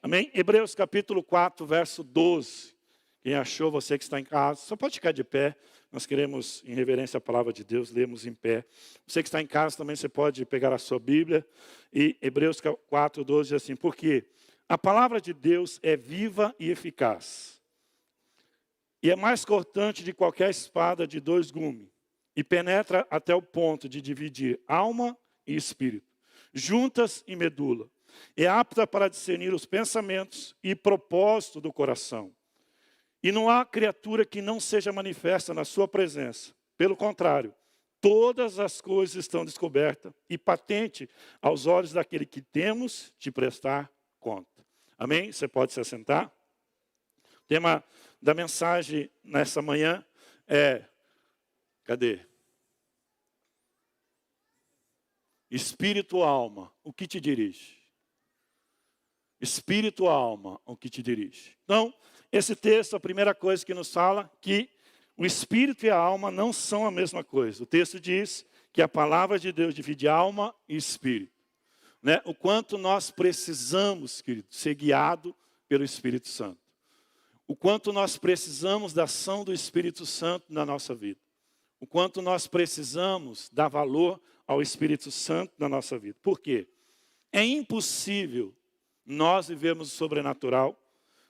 Amém? Hebreus capítulo 4, verso 12. Quem achou, você que está em casa, só pode ficar de pé. Nós queremos, em reverência à palavra de Deus, lermos em pé. Você que está em casa também, você pode pegar a sua Bíblia. E Hebreus 4, 12 diz assim: porque a palavra de Deus é viva e eficaz. E é mais cortante de qualquer espada de dois gumes. E penetra até o ponto de dividir alma e espírito, juntas e medula. É apta para discernir os pensamentos e propósito do coração. E não há criatura que não seja manifesta na sua presença. Pelo contrário, todas as coisas estão descobertas e patente aos olhos daquele que temos de prestar conta. Amém? Você pode se assentar. O tema da mensagem nessa manhã é... Cadê? Espírito, alma, o que te dirige? Espírito, alma, o que te dirige? Então, esse texto, a primeira coisa que nos fala que o espírito e a alma não são a mesma coisa. O texto diz que a palavra de Deus divide alma e espírito. Né? O quanto nós precisamos, querido, ser guiado pelo Espírito Santo. O quanto nós precisamos da ação do Espírito Santo na nossa vida. O quanto nós precisamos dar valor ao Espírito Santo na nossa vida. Por quê? É impossível nós vivermos o sobrenatural,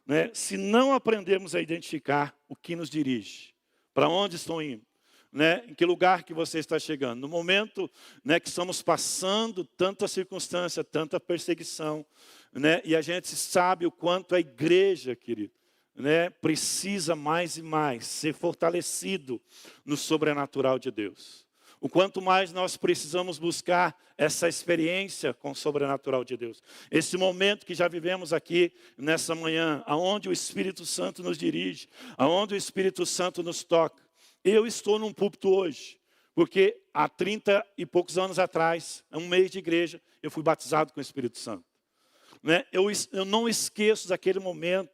né, se não aprendermos a identificar o que nos dirige. Para onde estão indo? Né, em que lugar que você está chegando? No momento, né, que estamos passando tanta circunstância, tanta perseguição, né, e a gente sabe o quanto a igreja, querido, né, precisa mais e mais ser fortalecido no sobrenatural de Deus. O quanto mais nós precisamos buscar essa experiência com o sobrenatural de Deus. Esse momento que já vivemos aqui nessa manhã, aonde o Espírito Santo nos dirige, aonde o Espírito Santo nos toca. Eu estou num púlpito hoje, porque há 30 e poucos anos atrás, um mês de igreja, eu fui batizado com o Espírito Santo. Né? Eu não esqueço daquele momento,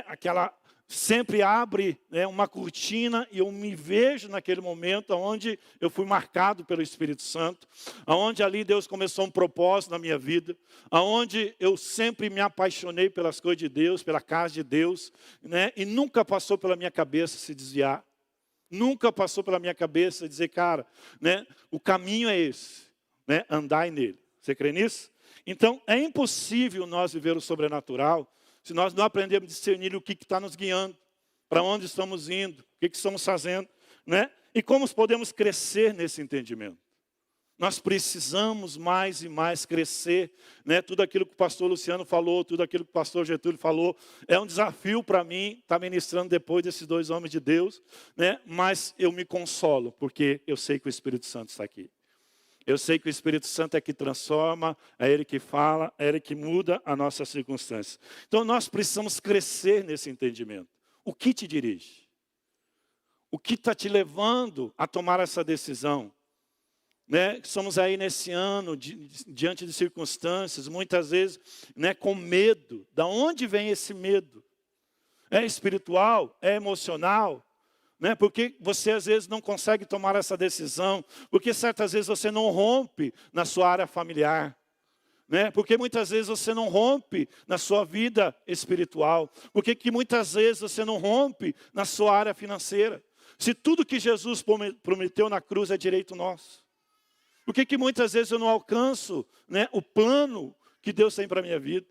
aquela sempre abre, né, uma cortina e eu me vejo naquele momento onde eu fui marcado pelo Espírito Santo, onde ali Deus começou um propósito na minha vida, onde eu sempre me apaixonei pelas coisas de Deus, pela casa de Deus, né, e nunca passou pela minha cabeça se desviar, nunca passou pela minha cabeça dizer, cara, né, o caminho é esse, né, andai nele. Você crê nisso? Então, é impossível nós viver o sobrenatural se nós não aprendermos a discernir o que está nos guiando, para onde estamos indo, o que estamos fazendo, né? E como podemos crescer nesse entendimento. Nós precisamos mais e mais crescer, né? Tudo aquilo que o pastor Luciano falou, tudo aquilo que o pastor Getúlio falou, é um desafio para mim, estar ministrando depois desses dois homens de Deus, né? Mas eu me consolo, porque eu sei que o Espírito Santo está aqui. Eu sei que o Espírito Santo é que transforma, é Ele que fala, é Ele que muda a nossa circunstância. Então nós precisamos crescer nesse entendimento. O que te dirige? O que está te levando a tomar essa decisão? Né? Estamos aí nesse ano, diante de circunstâncias, muitas vezes, né, com medo. Da onde vem esse medo? É espiritual? É emocional? Né? Porque você às vezes não consegue tomar essa decisão, porque certas vezes você não rompe na sua área familiar, né? Porque muitas vezes você não rompe na sua vida espiritual, porque que muitas vezes você não rompe na sua área financeira. Se tudo que Jesus prometeu na cruz é direito nosso, por que muitas vezes eu não alcanço, né, o plano que Deus tem para a minha vida?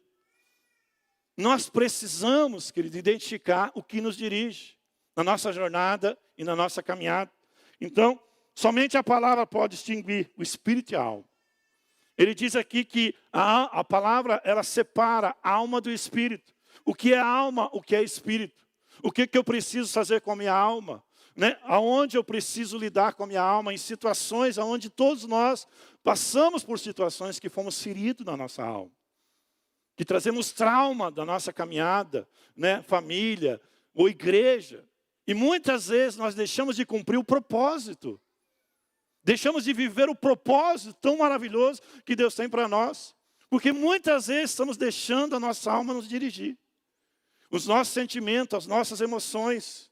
Nós precisamos, querido, identificar o que nos dirige na nossa jornada e na nossa caminhada. Então, somente a palavra pode distinguir o espírito e a alma. Ele diz aqui que a palavra, ela separa a alma do espírito. O que é alma, o que é espírito? O que eu preciso fazer com a minha alma? Né? Aonde eu preciso lidar com a minha alma? Em situações onde todos nós passamos por situações que fomos feridos na nossa alma. Que trazemos trauma da nossa caminhada, né? Família ou igreja. E muitas vezes nós deixamos de cumprir o propósito. Deixamos de viver o propósito tão maravilhoso que Deus tem para nós. Porque muitas vezes estamos deixando a nossa alma nos dirigir. Os nossos sentimentos, as nossas emoções.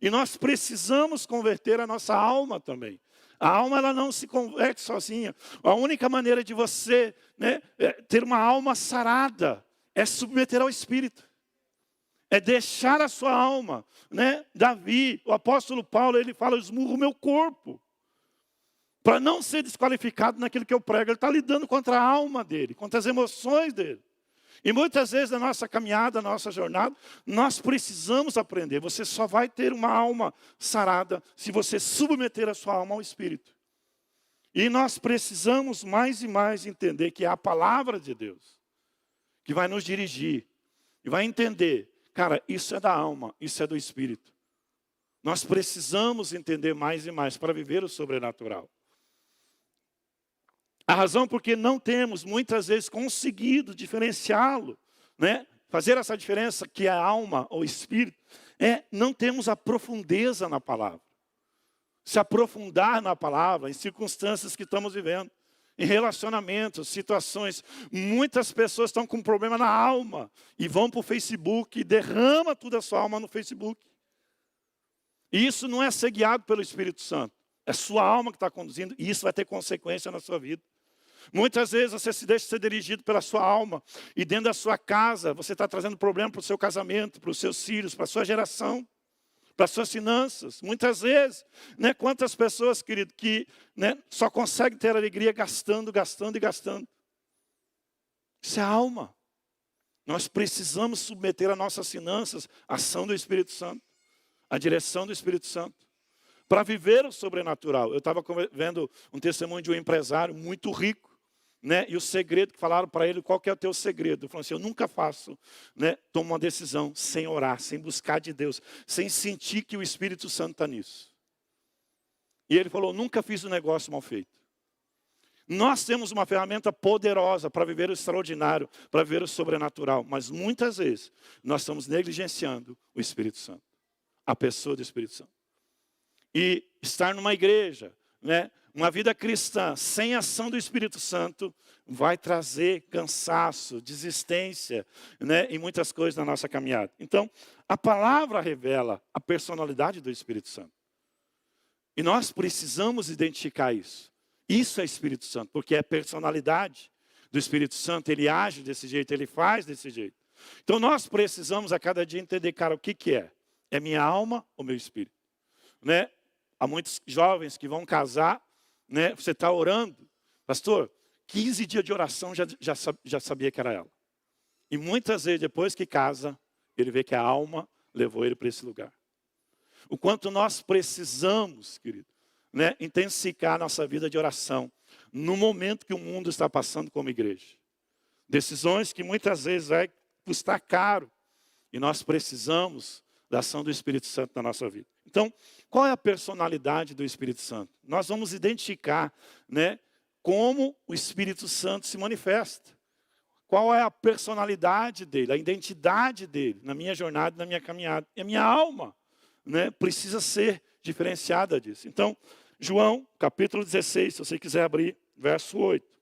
E nós precisamos converter a nossa alma também. A alma, ela não se converte sozinha. A única maneira de você, né, ter uma alma sarada é submeter ao Espírito. É deixar a sua alma, né? Davi, o apóstolo Paulo, ele fala, eu esmurro o meu corpo. Para não ser desqualificado naquilo que eu prego. Ele está lidando contra a alma dele, contra as emoções dele. E muitas vezes na nossa caminhada, na nossa jornada, nós precisamos aprender. Você só vai ter uma alma sarada se você submeter a sua alma ao Espírito. E nós precisamos mais e mais entender que é a palavra de Deus que vai nos dirigir. E vai entender, cara, isso é da alma, isso é do Espírito. Nós precisamos entender mais e mais para viver o sobrenatural. A razão porque não temos, muitas vezes, conseguido diferenciá-lo, né? Fazer essa diferença que é a alma ou espírito, não temos a profundeza na palavra. Se aprofundar na palavra, em circunstâncias que estamos vivendo, em relacionamentos, situações. Muitas pessoas estão com problema na alma e vão para o Facebook e derrama toda a sua alma no Facebook. E isso não é ser guiado pelo Espírito Santo. É sua alma que está conduzindo e isso vai ter consequência na sua vida. Muitas vezes você se deixa ser dirigido pela sua alma e dentro da sua casa você está trazendo problema para o seu casamento, para os seus filhos, para a sua geração, para as suas finanças. Muitas vezes, né, quantas pessoas, querido, que, né, só conseguem ter alegria gastando, gastando e gastando. Isso é alma. Nós precisamos submeter as nossas finanças à ação do Espírito Santo, à direção do Espírito Santo, para viver o sobrenatural. Eu estava vendo um testemunho de um empresário muito rico, né? E o segredo que falaram para ele, qual que é o teu segredo? Ele falou assim, eu nunca faço, né, tomo uma decisão sem orar, sem buscar de Deus, sem sentir que o Espírito Santo está nisso. E ele falou, nunca fiz um negócio mal feito. Nós temos uma ferramenta poderosa para viver o extraordinário, para viver o sobrenatural, mas muitas vezes nós estamos negligenciando o Espírito Santo, a pessoa do Espírito Santo. E estar numa igreja, né, uma vida cristã sem ação do Espírito Santo vai trazer cansaço, desistência, né, em muitas coisas na nossa caminhada. Então, a palavra revela a personalidade do Espírito Santo. E nós precisamos identificar isso. Isso é Espírito Santo, porque é a personalidade do Espírito Santo. Ele age desse jeito, ele faz desse jeito. Então, nós precisamos a cada dia entender, cara, o que é? É minha alma ou meu espírito? Né? Há muitos jovens que vão casar, né? Você está orando, pastor, 15 dias de oração já sabia que era ela. E muitas vezes depois que casa, ele vê que a alma levou ele para esse lugar. O quanto nós precisamos, querido, né, intensificar a nossa vida de oração no momento que o mundo está passando como igreja. Decisões que muitas vezes vai custar caro. E nós precisamos da ação do Espírito Santo na nossa vida. Então, qual é a personalidade do Espírito Santo? Nós vamos identificar, né, como o Espírito Santo se manifesta. Qual é a personalidade dele, a identidade dele na minha jornada, na minha caminhada. E a minha alma, né, precisa ser diferenciada disso. Então, João, capítulo 16, se você quiser abrir, verso 8.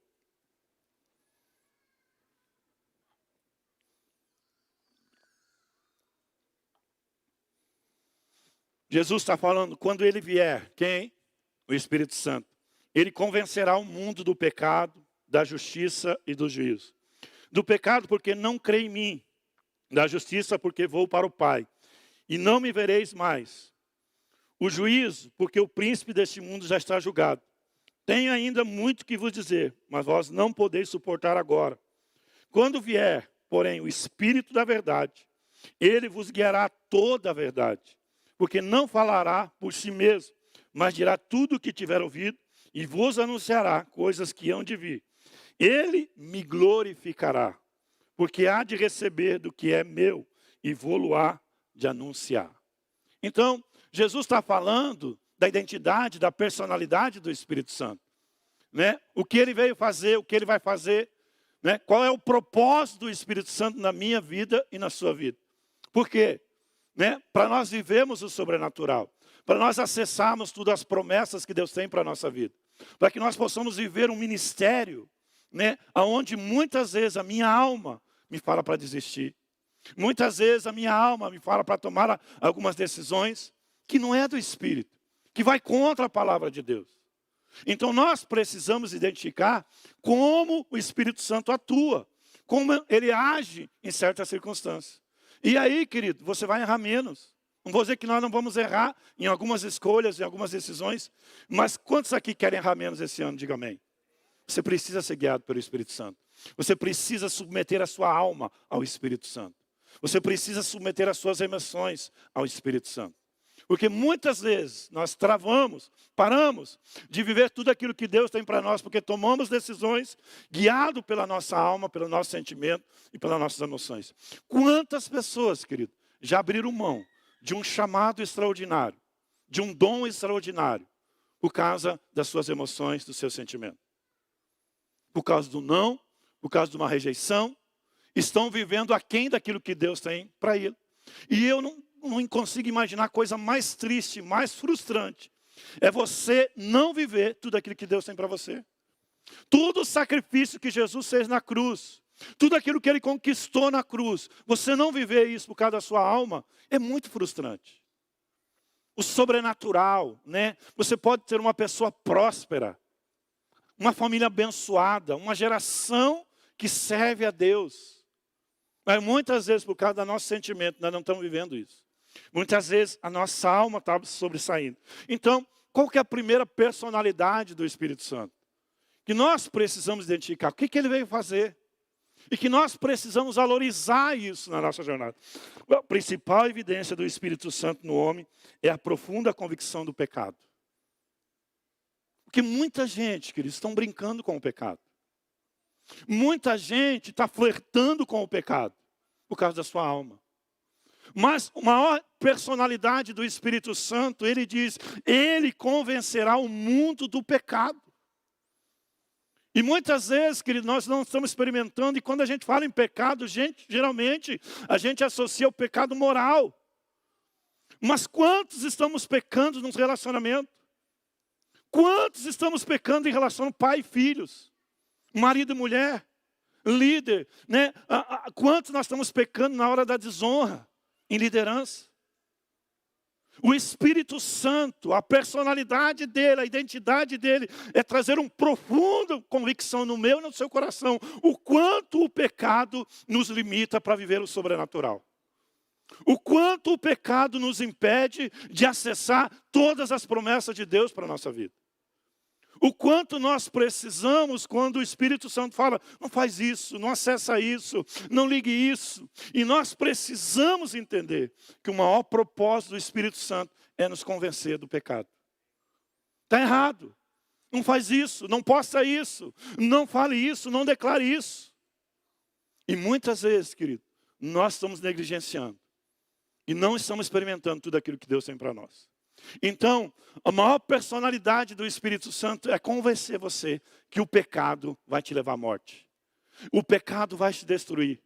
Jesus está falando, quando ele vier, quem? O Espírito Santo. Ele convencerá o mundo do pecado, da justiça e do juízo. Do pecado porque não crê em mim. Da justiça porque vou para o Pai. E não me vereis mais. O juízo porque o príncipe deste mundo já está julgado. Tenho ainda muito que vos dizer, mas vós não podeis suportar agora. Quando vier, porém, o Espírito da verdade, ele vos guiará toda a verdade. Porque não falará por si mesmo, mas dirá tudo o que tiver ouvido e vos anunciará coisas que hão de vir. Ele me glorificará, porque há de receber do que é meu e vou-lo-á de anunciar. Então, Jesus está falando da identidade, da personalidade do Espírito Santo. Né? O que ele veio fazer, o que ele vai fazer, né? Qual é o propósito do Espírito Santo na minha vida e na sua vida. Por quê? Né? Para nós vivermos o sobrenatural, para nós acessarmos todas as promessas que Deus tem para a nossa vida, para que nós possamos viver um ministério, né, onde muitas vezes a minha alma me fala para desistir, muitas vezes a minha alma me fala para tomar algumas decisões que não é do Espírito, que vai contra a palavra de Deus. Então nós precisamos identificar como o Espírito Santo atua, como ele age em certas circunstâncias. E aí, querido, você vai errar menos. Não vou dizer que nós não vamos errar em algumas escolhas, em algumas decisões, mas quantos aqui querem errar menos esse ano? Diga amém. Você precisa ser guiado pelo Espírito Santo. Você precisa submeter a sua alma ao Espírito Santo. Você precisa submeter as suas emoções ao Espírito Santo. Porque muitas vezes nós paramos de viver tudo aquilo que Deus tem para nós, porque tomamos decisões guiados pela nossa alma, pelo nosso sentimento e pelas nossas emoções. Quantas pessoas, querido, já abriram mão de um chamado extraordinário, de um dom extraordinário, por causa das suas emoções, do seu sentimento? Por causa do não, por causa de uma rejeição, estão vivendo aquém daquilo que Deus tem para ele. E eu não consigo imaginar coisa mais triste, mais frustrante. É você não viver tudo aquilo que Deus tem para você. Todo o sacrifício que Jesus fez na cruz, tudo aquilo que ele conquistou na cruz, você não viver isso por causa da sua alma, é muito frustrante. O sobrenatural, né? Você pode ter uma pessoa próspera, uma família abençoada, uma geração que serve a Deus. Mas muitas vezes, por causa do nosso sentimento, nós não estamos vivendo isso. Muitas vezes a nossa alma está sobressaindo. Então, qual que é a primeira personalidade do Espírito Santo? Que nós precisamos identificar. O que ele veio fazer? E que nós precisamos valorizar isso na nossa jornada. A principal evidência do Espírito Santo no homem é a profunda convicção do pecado. Porque muita gente, queridos, estão brincando com o pecado. Muita gente está flertando com o pecado por causa da sua alma. Mas a maior personalidade do Espírito Santo, ele diz, ele convencerá o mundo do pecado. E muitas vezes, querido, nós não estamos experimentando, e quando a gente fala em pecado, geralmente a gente associa o pecado moral. Mas quantos estamos pecando nos relacionamentos? Quantos estamos pecando em relação ao pai e filhos? Marido e mulher? Líder? Né? Quantos nós estamos pecando na hora da desonra? Em liderança? O Espírito Santo, a personalidade dele, a identidade dele, é trazer uma profunda convicção no meu e no seu coração, o quanto o pecado nos limita para viver o sobrenatural. O quanto o pecado nos impede de acessar todas as promessas de Deus para a nossa vida. O quanto nós precisamos, quando o Espírito Santo fala, não faz isso, não acessa isso, não ligue isso. E nós precisamos entender que o maior propósito do Espírito Santo é nos convencer do pecado. Está errado, não faz isso, não possa isso, não fale isso, não declare isso. E muitas vezes, querido, nós estamos negligenciando. E não estamos experimentando tudo aquilo que Deus tem para nós. Então, a maior personalidade do Espírito Santo é convencer você que o pecado vai te levar à morte. O pecado vai te destruir.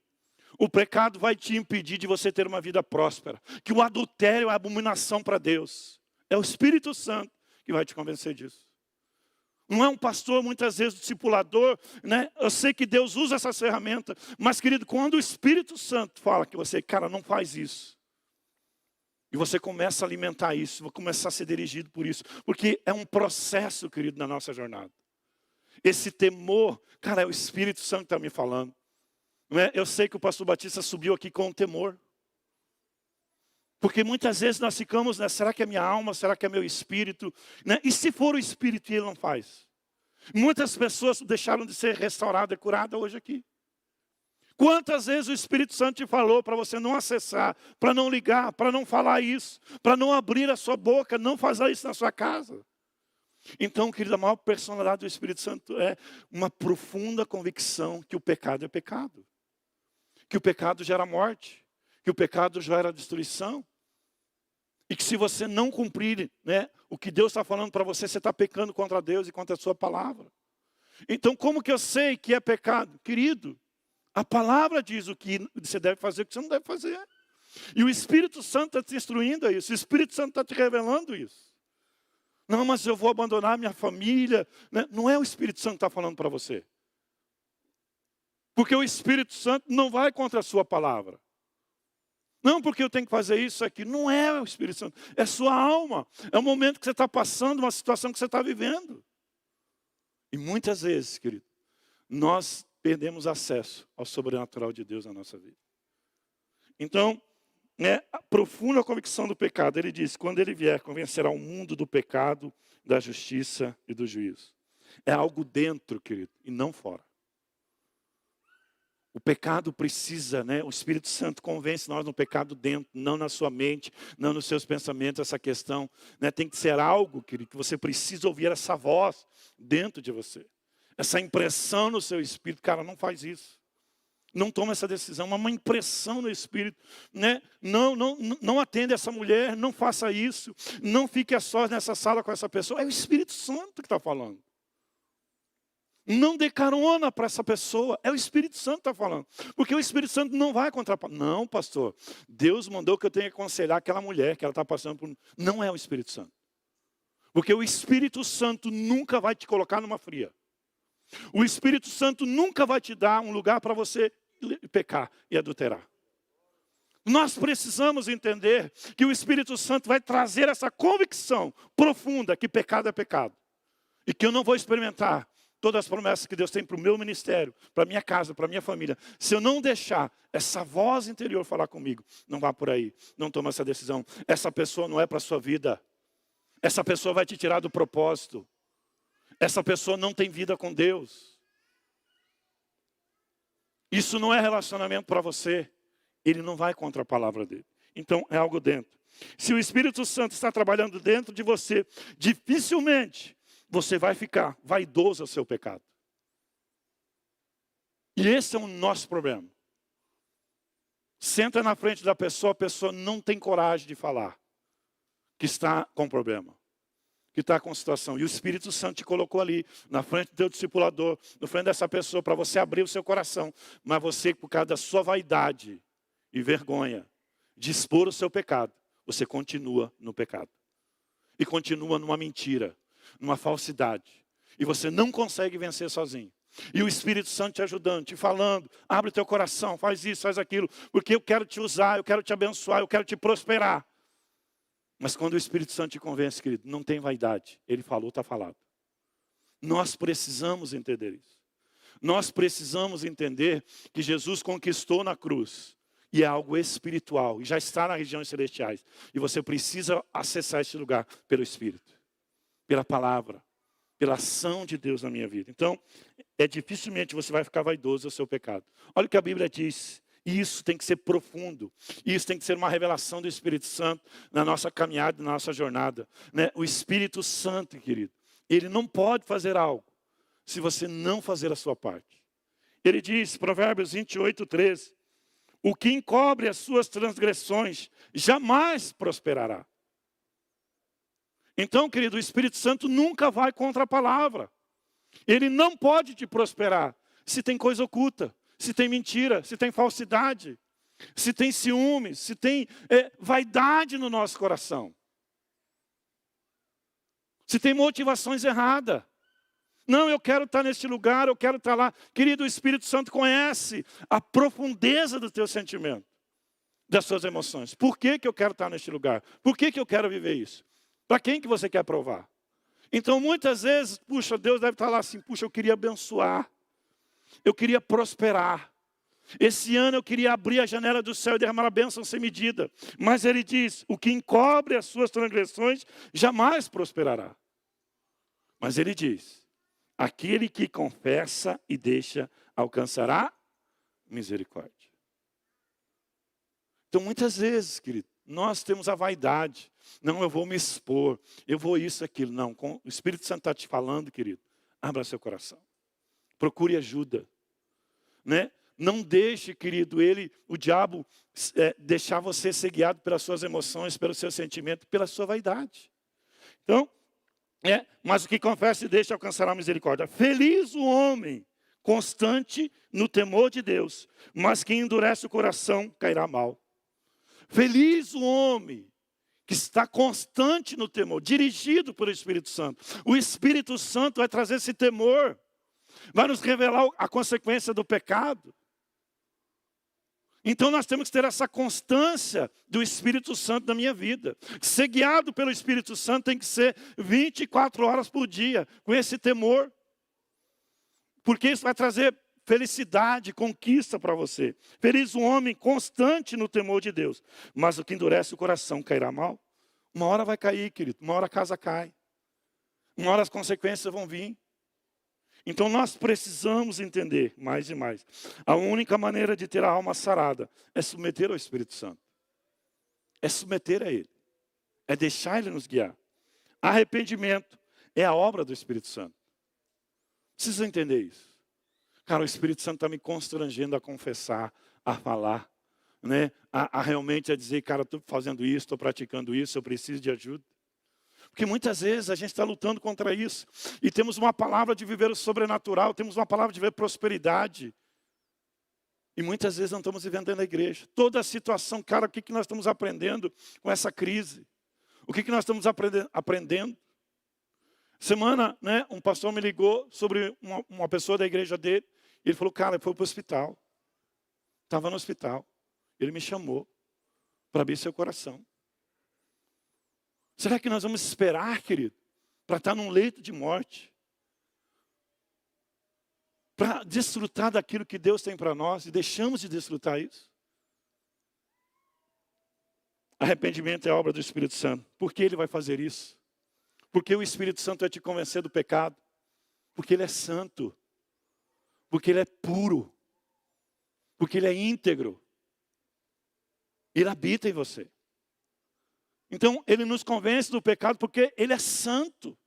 O pecado vai te impedir de você ter uma vida próspera. Que o adultério é abominação para Deus. É o Espírito Santo que vai te convencer disso. Não é um pastor, muitas vezes, discipulador, né? Eu sei que Deus usa essas ferramentas. Mas, querido, quando o Espírito Santo fala que você, cara, não faz isso. E você começa a alimentar isso, vai começar a ser dirigido por isso. Porque é um processo, querido, na nossa jornada. Esse temor, cara, é o Espírito Santo que está me falando. Não é? Eu sei que o pastor Batista subiu aqui com temor. Porque muitas vezes nós ficamos, né, será que é minha alma, será que é meu espírito? Né? E se for o espírito e ele não faz? Muitas pessoas deixaram de ser restauradas e curadas hoje aqui. Quantas vezes o Espírito Santo te falou para você não acessar, para não ligar, para não falar isso, para não abrir a sua boca, não fazer isso na sua casa? Então, querido, a maior personalidade do Espírito Santo é uma profunda convicção que o pecado é pecado. Que o pecado gera morte, que o pecado gera destruição. E que se você não cumprir, né, o que Deus está falando para você, você está pecando contra Deus e contra a sua palavra. Então, como que eu sei que é pecado? Querido, a palavra diz o que você deve fazer e o que você não deve fazer. E o Espírito Santo está te instruindo a isso. O Espírito Santo está te revelando isso. Não, mas eu vou abandonar minha família. Né? Não é o Espírito Santo que está falando para você. Porque o Espírito Santo não vai contra a sua palavra. Não porque eu tenho que fazer isso aqui. Não é o Espírito Santo. É sua alma. É o momento que você está passando, uma situação que você está vivendo. E muitas vezes, querido, nós perdemos acesso ao sobrenatural de Deus na nossa vida. Então, a profunda convicção do pecado, ele diz, quando ele vier, convencerá o mundo do pecado, da justiça e do juízo. É algo dentro, querido, e não fora. O pecado precisa, o Espírito Santo convence nós no pecado dentro, não na sua mente, não nos seus pensamentos, essa questão. Tem que ser algo, querido, que você precisa ouvir essa voz dentro de você. Essa impressão no seu espírito, cara, não faz isso. Não toma essa decisão, uma impressão no espírito. Não atenda essa mulher, não faça isso. Não fique a sós nessa sala com essa pessoa. É o Espírito Santo que está falando. Não dê carona para essa pessoa. É o Espírito Santo que está falando. Porque o Espírito Santo não vai contrapor. Não, pastor. Deus mandou que eu tenha que aconselhar aquela mulher que ela está passando por... Não é o Espírito Santo. Porque o Espírito Santo nunca vai te colocar numa fria. O Espírito Santo nunca vai te dar um lugar para você pecar e adulterar. Nós precisamos entender que o Espírito Santo vai trazer essa convicção profunda que pecado é pecado. E que eu não vou experimentar todas as promessas que Deus tem para o meu ministério, para a minha casa, para a minha família. Se eu não deixar essa voz interior falar comigo, não vá por aí, não toma essa decisão. Essa pessoa não é para a sua vida. Essa pessoa vai te tirar do propósito. Essa pessoa não tem vida com Deus. Isso não é relacionamento para você. Ele não vai contra a palavra dele. Então é algo dentro. Se o Espírito Santo está trabalhando dentro de você, dificilmente você vai ficar vaidoso ao seu pecado. E esse é o nosso problema. Senta na frente da pessoa, a pessoa não tem coragem de falar que está com problema, que está com situação. E o Espírito Santo te colocou ali, na frente do teu discipulador, na frente dessa pessoa, para você abrir o seu coração. Mas você, por causa da sua vaidade e vergonha de expor o seu pecado, você continua no pecado. E continua numa mentira, numa falsidade. E você não consegue vencer sozinho. E o Espírito Santo te ajudando, te falando, abre o teu coração, faz isso, faz aquilo, porque eu quero te usar, eu quero te abençoar, eu quero te prosperar. Mas quando o Espírito Santo te convence, querido, não tem vaidade. Ele falou, está falado. Nós precisamos entender isso. Nós precisamos entender que Jesus conquistou na cruz. E é algo espiritual, e já está nas regiões celestiais. E você precisa acessar esse lugar pelo Espírito, pela palavra, pela ação de Deus na minha vida. Então, dificilmente você vai ficar vaidoso do seu pecado. Olha o que a Bíblia diz. E isso tem que ser profundo. Isso tem que ser uma revelação do Espírito Santo na nossa caminhada, na nossa jornada. O Espírito Santo, querido, ele não pode fazer algo se você não fazer a sua parte. Ele diz, Provérbios 28, 13, o que encobre as suas transgressões jamais prosperará. Então, querido, o Espírito Santo nunca vai contra a palavra. Ele não pode te prosperar se tem coisa oculta, se tem mentira, se tem falsidade, se tem ciúmes, se tem vaidade no nosso coração. Se tem motivações erradas. Não, eu quero estar neste lugar, eu quero estar lá. Querido, o Espírito Santo conhece a profundeza do teu sentimento, das suas emoções. Por que eu quero estar neste lugar? Por que eu quero viver isso? Para quem que você quer provar? Então, muitas vezes, puxa, Deus deve estar lá assim, puxa, eu queria abençoar. Eu queria prosperar. Esse ano eu queria abrir a janela do céu e derramar a bênção sem medida. Mas ele diz, o que encobre as suas transgressões jamais prosperará. Mas ele diz, aquele que confessa e deixa alcançará misericórdia. Então, muitas vezes, querido, nós temos a vaidade. Não, eu vou me expor, eu vou isso, aquilo. Não, o Espírito Santo está te falando, querido, abra seu coração. Procure ajuda. Não deixe, querido, o diabo, deixar você ser guiado pelas suas emoções, pelo seu sentimento, pela sua vaidade. Então, mas o que confessa e deixa alcançará a misericórdia. Feliz o homem constante no temor de Deus, mas quem endurece o coração cairá mal. Feliz o homem que está constante no temor, dirigido pelo Espírito Santo. O Espírito Santo vai trazer esse temor, vai nos revelar a consequência do pecado. Então nós temos que ter essa constância do Espírito Santo na minha vida. Ser guiado pelo Espírito Santo tem que ser 24 horas por dia, com esse temor. Porque isso vai trazer felicidade, conquista para você. Feliz o homem constante no temor de Deus. Mas o que endurece o coração cairá mal. Uma hora vai cair, querido. Uma hora a casa cai. Uma hora as consequências vão vir. Então nós precisamos entender mais e mais. A única maneira de ter a alma sarada é submeter ao Espírito Santo. É submeter a Ele. É deixar Ele nos guiar. Arrependimento é a obra do Espírito Santo. Precisa entender isso. Cara, o Espírito Santo está me constrangendo a confessar, a falar, né? a realmente a dizer, cara, estou fazendo isso, estou praticando isso, eu preciso de ajuda. Porque muitas vezes a gente está lutando contra isso. E temos uma palavra de viver o sobrenatural, temos uma palavra de viver prosperidade. E muitas vezes não estamos vivendo dentro da igreja. Toda a situação, cara, o que nós estamos aprendendo com essa crise? O que nós estamos aprendendo? Semana, né, um pastor me ligou sobre uma pessoa da igreja dele. Ele falou, cara, ele foi para o hospital. Estava no hospital. Ele me chamou para abrir seu coração. Será que nós vamos esperar, querido, para estar num leito de morte? Para desfrutar daquilo que Deus tem para nós e deixamos de desfrutar isso? Arrependimento é a obra do Espírito Santo. Por que Ele vai fazer isso? Porque o Espírito Santo vai te convencer do pecado. Porque Ele é santo. Porque Ele é puro. Porque Ele é íntegro. Ele habita em você. Então, Ele nos convence do pecado porque Ele é santo.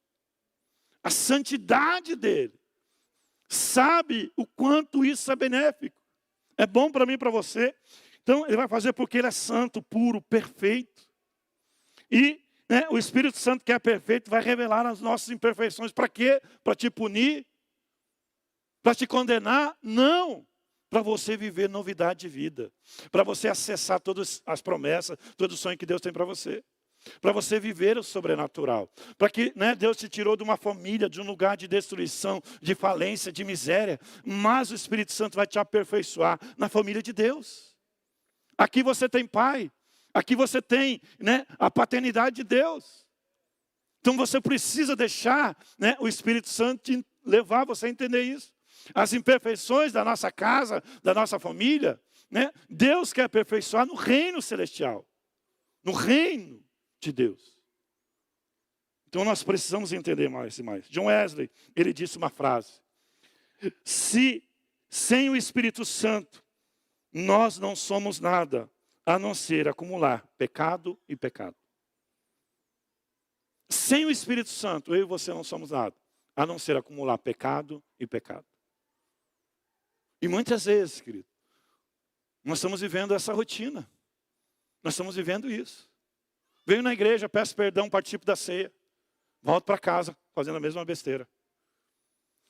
A santidade dEle. Sabe o quanto isso é benéfico. É bom para mim e para você. Então, Ele vai fazer porque Ele é santo, puro, perfeito. E né, o Espírito Santo, que é perfeito, vai revelar as nossas imperfeições. Para quê? Para te punir? Para te condenar? Não. Para você viver novidade de vida. Para você acessar todas as promessas, todo o sonho que Deus tem para você. Para você viver o sobrenatural. Para que né, Deus te tirou de uma família, de um lugar de destruição, de falência, de miséria. Mas o Espírito Santo vai te aperfeiçoar na família de Deus. Aqui você tem pai. Aqui você tem né, a paternidade de Deus. Então você precisa deixar né, o Espírito Santo te levar você a entender isso. As imperfeições da nossa casa, da nossa família, né, Deus quer aperfeiçoar no reino celestial. No reino de Deus. Então nós precisamos entender mais e mais. John Wesley, ele disse uma frase. Se sem o Espírito Santo nós não somos nada, a não ser acumular pecado e pecado. Sem o Espírito Santo, eu e você não somos nada, a não ser acumular pecado e pecado. E muitas vezes, querido, nós estamos vivendo essa rotina. Nós estamos vivendo isso. Venho na igreja, peço perdão, participo da ceia. Volto para casa, fazendo a mesma besteira.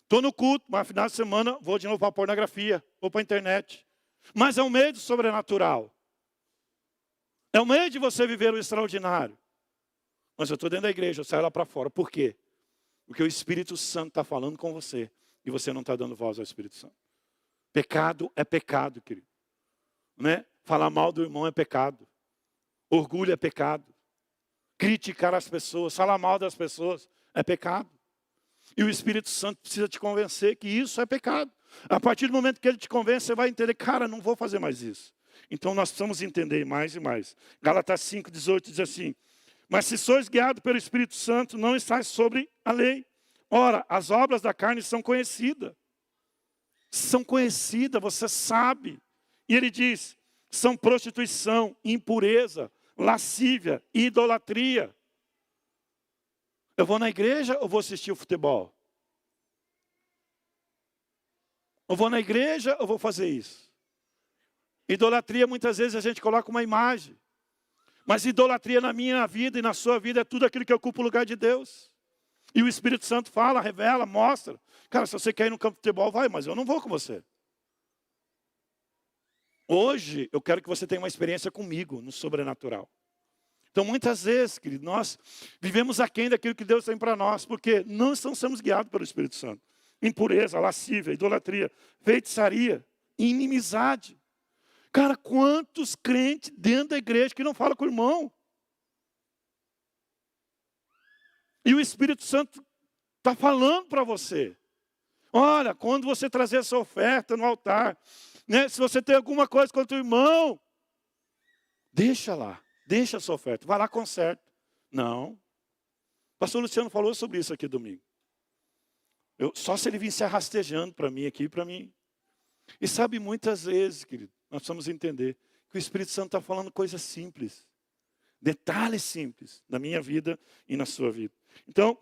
Estou no culto, mas no final de semana vou de novo para a pornografia, vou para a internet. Mas é um meio do sobrenatural. É um meio de você viver o extraordinário. Mas eu estou dentro da igreja, eu saio lá para fora. Por quê? Porque o Espírito Santo está falando com você e você não está dando voz ao Espírito Santo. Pecado é pecado, querido. Né? Falar mal do irmão é pecado. Orgulho é pecado. Criticar as pessoas, falar mal das pessoas é pecado. E o Espírito Santo precisa te convencer que isso é pecado. A partir do momento que Ele te convence, você vai entender, cara, não vou fazer mais isso. Então nós precisamos entender mais e mais. Gálatas 5:18 diz assim, mas se sois guiados pelo Espírito Santo, não estáis sobre a lei. Ora, as obras da carne são conhecidas. São conhecidas, você sabe. E ele diz, são prostituição, impureza, lascívia, idolatria. Eu vou na igreja ou vou assistir o futebol? Eu vou na igreja ou vou fazer isso? Idolatria, muitas vezes a gente coloca uma imagem. Mas idolatria na minha vida e na sua vida é tudo aquilo que ocupa o lugar de Deus. E o Espírito Santo fala, revela, mostra. Cara, se você quer ir no campo de futebol, vai, mas eu não vou com você. Hoje, eu quero que você tenha uma experiência comigo, no sobrenatural. Então, muitas vezes, querido, nós vivemos aquém daquilo que Deus tem para nós, porque não estamos sendo guiados pelo Espírito Santo. Impureza, lascívia, idolatria, feitiçaria, inimizade. Cara, quantos crentes dentro da igreja que não falam com o irmão? E o Espírito Santo está falando para você. Olha, quando você trazer essa oferta no altar, né, se você tem alguma coisa contra o irmão, deixa lá, deixa essa oferta, vai lá, conserta. Não. O pastor Luciano falou sobre isso aqui domingo. Só se ele vinha rastejando para mim aqui, para mim. E sabe, muitas vezes, querido, nós precisamos entender que o Espírito Santo está falando coisas simples. Detalhes simples na minha vida e na sua vida. Então,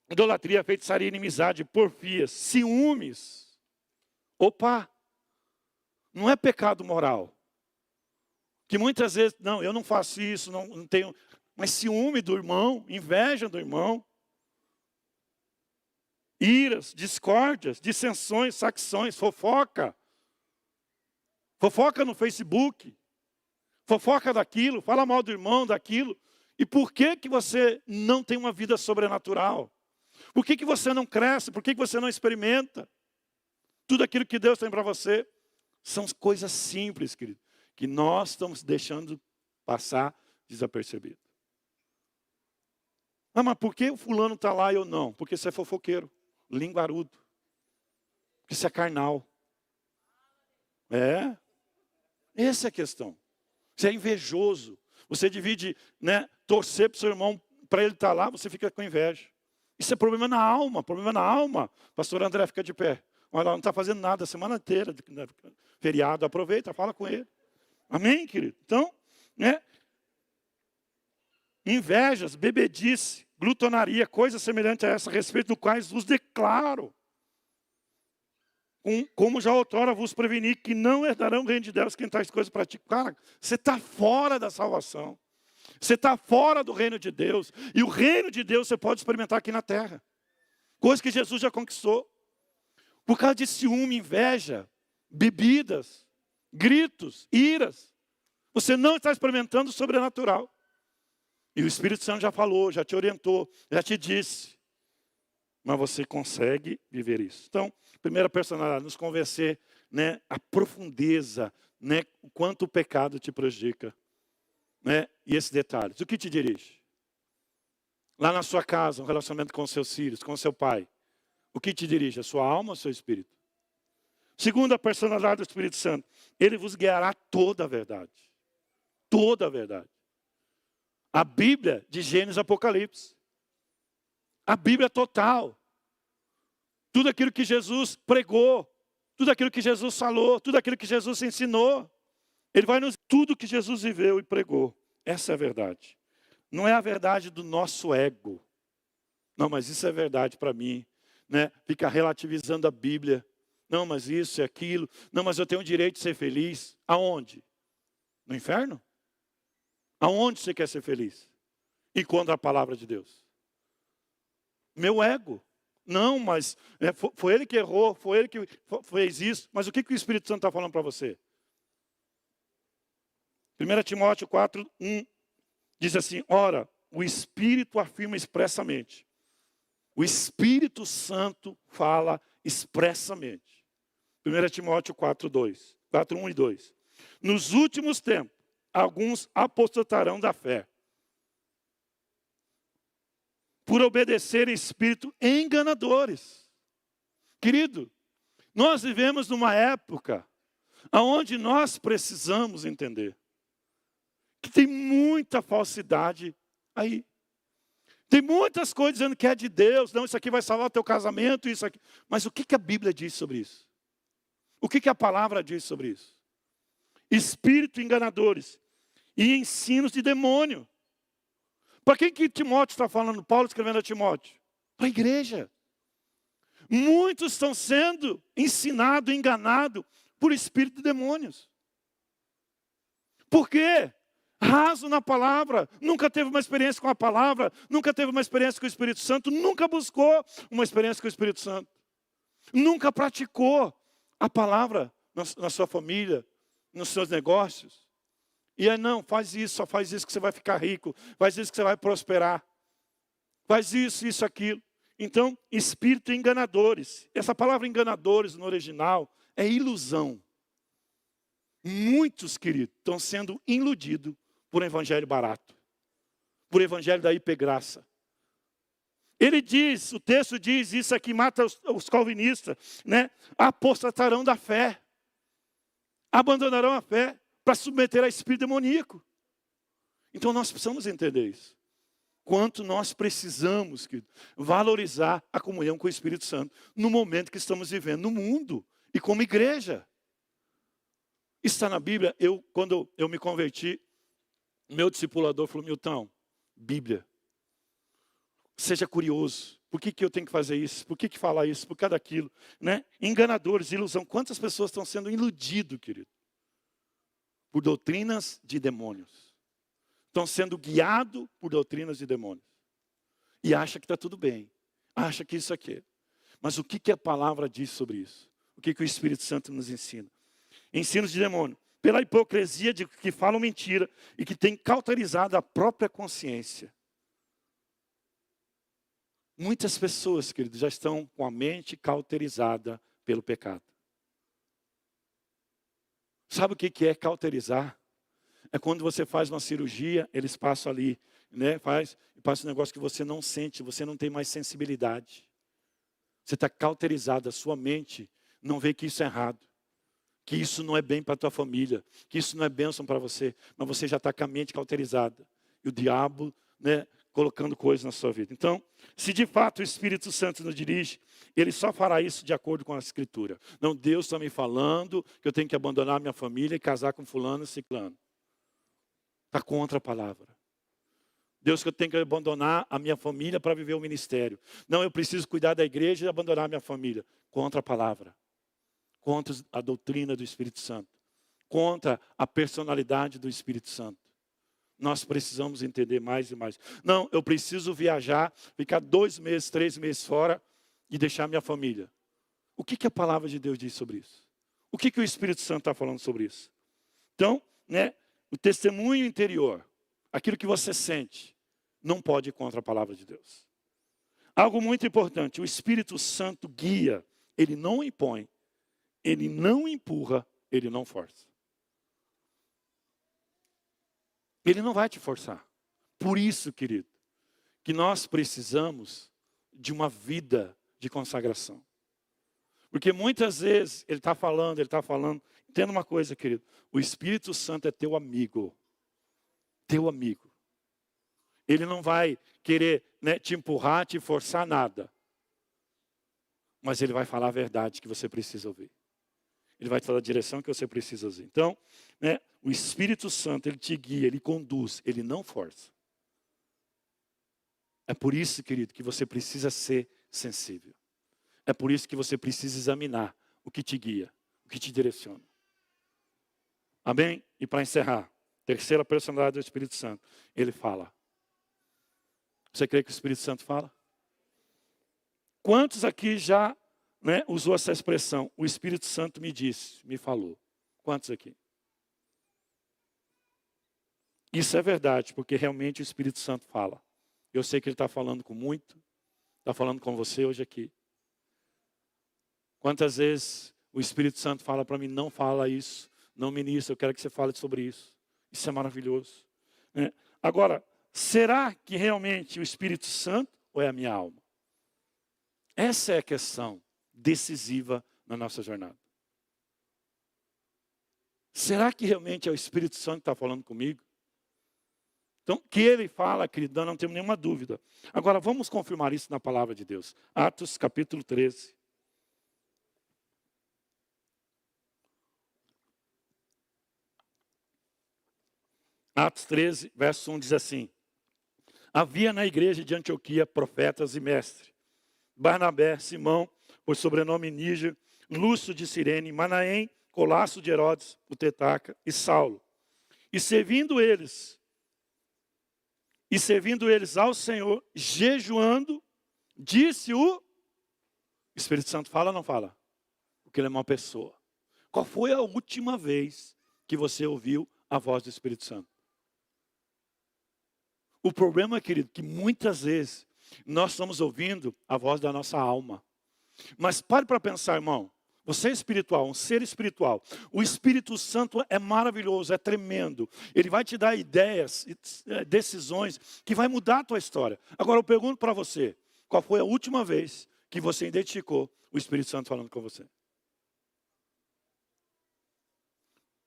idolatria, feitiçaria, inimizade, porfias, ciúmes. Opa! Não é pecado moral. Que muitas vezes, não, eu não faço isso, não tenho. Mas ciúme do irmão, inveja do irmão. Iras, discórdias, dissensões, facções, fofoca. Fofoca no Facebook. Fofoca daquilo, fala mal do irmão, daquilo. E por que que você não tem uma vida sobrenatural? Por que que você não cresce? Por que que você não experimenta? Tudo aquilo que Deus tem para você são coisas simples, querido, que nós estamos deixando passar desapercebido. Ah, mas por que o fulano está lá e eu não? Porque você é fofoqueiro, linguarudo. Porque você é carnal. Essa é a questão. Você é invejoso. Você divide, né, torcer para o seu irmão, para ele estar lá, você fica com inveja. Isso é problema na alma, problema na alma. Pastor André, fica de pé. Olha, não está fazendo nada a semana inteira, feriado, aproveita, fala com ele. Amém, querido? Então, né? Invejas, bebedice, glutonaria, coisas semelhantes a essa, a respeito do quais vos declaro. Como já outrora vos preveni que não herdarão o reino de Deus quem tais coisas pratica. Cara, você está fora da salvação. Você está fora do reino de Deus. E o reino de Deus você pode experimentar aqui na terra. Coisa que Jesus já conquistou. Por causa de ciúme, inveja, bebidas, gritos, iras. Você não está experimentando o sobrenatural. E o Espírito Santo já falou, já te orientou, já te disse. Mas você consegue viver isso. Então, primeira personalidade, nos convencer, né, a profundeza, né, o quanto o pecado te prejudica. Né, e esses detalhes. O que te dirige? Lá na sua casa, um relacionamento com os seus filhos, com o seu pai. O que te dirige? A sua alma ou o seu espírito? Segunda personalidade do Espírito Santo. Ele vos guiará toda a verdade. Toda a verdade. A Bíblia de Gênesis e Apocalipse. A Bíblia total. Tudo aquilo que Jesus pregou. Tudo aquilo que Jesus falou. Tudo aquilo que Jesus ensinou. Ele vai nos... Tudo que Jesus viveu e pregou. Essa é a verdade. Não é a verdade do nosso ego. Não, mas isso é verdade para mim. Né? Fica relativizando a Bíblia. Não, mas isso e aquilo. Não, mas eu tenho o direito de ser feliz. Aonde? No inferno? Aonde você quer ser feliz? E contra a palavra de Deus? Meu ego. Não, mas foi ele que errou, foi ele que fez isso. Mas o que o Espírito Santo está falando para você? 1 Timóteo 4, 1 diz assim, ora, o Espírito afirma expressamente. O Espírito Santo fala expressamente. 1 Timóteo 4, 2, 4, 1 e 2. Nos últimos tempos, alguns apostatarão da fé. Por obedecerem espírito enganadores. Querido, nós vivemos numa época onde nós precisamos entender que tem muita falsidade aí. Tem muitas coisas dizendo que é de Deus. Não, isso aqui vai salvar o teu casamento, isso aqui. Mas o que a Bíblia diz sobre isso? O que a palavra diz sobre isso? Espírito enganadores e ensinos de demônio. Para quem que Timóteo está falando? Paulo escrevendo a Timóteo? Para a igreja. Muitos estão sendo ensinados, enganados por espírito de demônios. Por quê? Raso na palavra, nunca teve uma experiência com a palavra, nunca teve uma experiência com o Espírito Santo, nunca buscou uma experiência com o Espírito Santo. Nunca praticou a palavra na sua família, nos seus negócios. E aí, não, faz isso, só faz isso que você vai ficar rico, faz isso que você vai prosperar. Faz isso, isso, aquilo. Então, espírito enganadores. Essa palavra enganadores no original é ilusão. Muitos, queridos, estão sendo iludidos por um evangelho barato. Por evangelho da hipergraça. Ele diz, o texto diz, isso aqui mata os calvinistas, né? Apostatarão da fé. Abandonarão a fé para submeter a espírito demoníaco. Então nós precisamos entender isso. Quanto nós precisamos, querido, valorizar a comunhão com o Espírito Santo no momento que estamos vivendo no mundo e como igreja. Isso está na Bíblia. Quando eu me converti, meu discipulador falou: Milton, Bíblia, seja curioso. Por que eu tenho que fazer isso? Por que falar isso? Por causa daquilo? Né? Enganadores, ilusão. Quantas pessoas estão sendo iludidas, querido? Por doutrinas de demônios. Estão sendo guiados por doutrinas de demônios. E acha que está tudo bem. Acha que isso aqui. Mas o que a palavra diz sobre isso? O que o Espírito Santo nos ensina? Ensinos de demônio. Pela hipocrisia de que falam mentira e que têm cauterizado a própria consciência. Muitas pessoas, queridos, já estão com a mente cauterizada pelo pecado. Sabe o que é cauterizar? É quando você faz uma cirurgia, eles passam ali, né? Passa um negócio que você não sente, você não tem mais sensibilidade. Você está cauterizado, a sua mente não vê que isso é errado. Que isso não é bem para a tua família, que isso não é bênção para você, mas você já está com a mente cauterizada. E o diabo, né, colocando coisas na sua vida. Então, se de fato o Espírito Santo nos dirige, ele só fará isso de acordo com a Escritura. Não, Deus está me falando que eu tenho que abandonar a minha família e casar com fulano e ciclano. Está contra a palavra. Deus, que eu tenho que abandonar a minha família para viver o ministério. Não, eu preciso cuidar da igreja e abandonar a minha família. Contra a palavra. Contra a doutrina do Espírito Santo. Contra a personalidade do Espírito Santo. Nós precisamos entender mais e mais. Não, eu preciso viajar, ficar 2 meses, 3 meses fora e deixar minha família. O que a palavra de Deus diz sobre isso? O que o Espírito Santo está falando sobre isso? Então, né, o testemunho interior, aquilo que você sente, não pode ir contra a palavra de Deus. Algo muito importante, o Espírito Santo guia, ele não impõe, ele não empurra, ele não força. Ele não vai te forçar. Por isso, querido, que nós precisamos de uma vida de consagração. Porque muitas vezes ele está falando. Entenda uma coisa, querido. O Espírito Santo é teu amigo. Teu amigo. Ele não vai querer, né, te empurrar, te forçar nada. Mas ele vai falar a verdade que você precisa ouvir. Ele vai te falar a direção que você precisa ouvir. Então, né, o Espírito Santo, ele te guia, ele conduz, ele não força. É por isso, querido, que você precisa ser sensível. É por isso que você precisa examinar o que te guia, o que te direciona. Amém? E para encerrar, terceira personalidade do Espírito Santo, ele fala. Você crê que o Espírito Santo fala? Quantos aqui já, né, usou essa expressão? O Espírito Santo me disse, me falou. Quantos aqui? Isso é verdade, porque realmente o Espírito Santo fala. Eu sei que ele está falando com muito, está falando com você hoje aqui. Quantas vezes o Espírito Santo fala para mim, não fala isso, não ministra, eu quero que você fale sobre isso. Isso é maravilhoso. Né? Agora, será que realmente o Espírito Santo ou é a minha alma? Essa é a questão decisiva na nossa jornada. Será que realmente é o Espírito Santo que está falando comigo? Então, que ele fala, querido, não temos nenhuma dúvida. Agora, vamos confirmar isso na palavra de Deus. Atos, capítulo 13. Atos 13, verso 1 diz assim. Havia na igreja de Antioquia profetas e mestres. Barnabé, Simão, por sobrenome Níger, Lúcio de Cirene, Manaém, Colasso de Herodes, o Tetaca e Saulo. E servindo eles ao Senhor, jejuando, disse o Espírito Santo, fala ou não fala? Porque ele é uma pessoa. Qual foi a última vez que você ouviu a voz do Espírito Santo? O problema, querido, que muitas vezes nós estamos ouvindo a voz da nossa alma. Mas pare para pensar, irmão. Você é espiritual, um ser espiritual. O Espírito Santo é maravilhoso, é tremendo. Ele vai te dar ideias, decisões que vai mudar a tua história. Agora eu pergunto para você, qual foi a última vez que você identificou o Espírito Santo falando com você?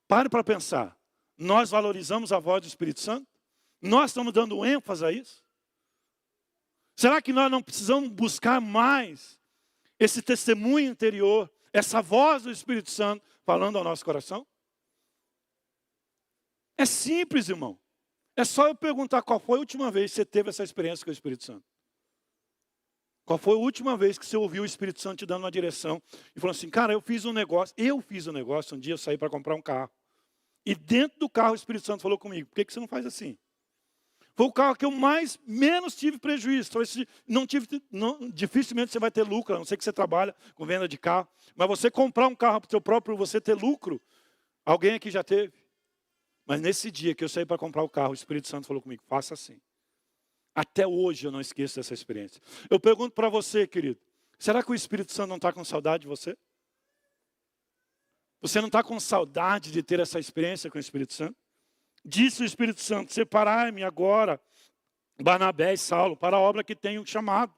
Pare para pensar. Nós valorizamos a voz do Espírito Santo? Nós estamos dando ênfase a isso? Será que nós não precisamos buscar mais esse testemunho interior, essa voz do Espírito Santo falando ao nosso coração? É simples, irmão. É só eu perguntar qual foi a última vez que você teve essa experiência com o Espírito Santo. Qual foi a última vez que você ouviu o Espírito Santo te dando uma direção e falou assim, cara, eu fiz um negócio, um dia eu saí para comprar um carro. E dentro do carro o Espírito Santo falou comigo, por que você não faz assim? Foi o carro que eu menos tive prejuízo. Talvez dificilmente você vai ter lucro, a não ser que você trabalha com venda de carro. Mas você comprar um carro para o seu próprio, você ter lucro, alguém aqui já teve. Mas nesse dia que eu saí para comprar o carro, o Espírito Santo falou comigo, faça assim. Até hoje eu não esqueço dessa experiência. Eu pergunto para você, querido, será que o Espírito Santo não está com saudade de você? Você não está com saudade de ter essa experiência com o Espírito Santo? Disse o Espírito Santo, separai-me agora, Barnabé e Saulo, para a obra que tenho chamado.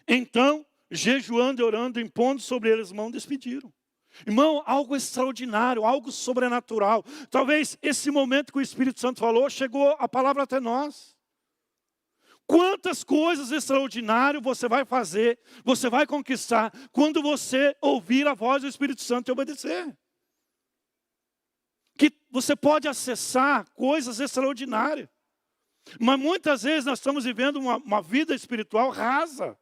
Então, jejuando e orando, impondo sobre eles mão, despediram. Irmão, algo extraordinário, algo sobrenatural. Talvez esse momento que o Espírito Santo falou, chegou a palavra até nós. Quantas coisas extraordinárias você vai fazer, você vai conquistar, quando você ouvir a voz do Espírito Santo e obedecer. Que você pode acessar coisas extraordinárias. Mas muitas vezes nós estamos vivendo uma vida espiritual rasa.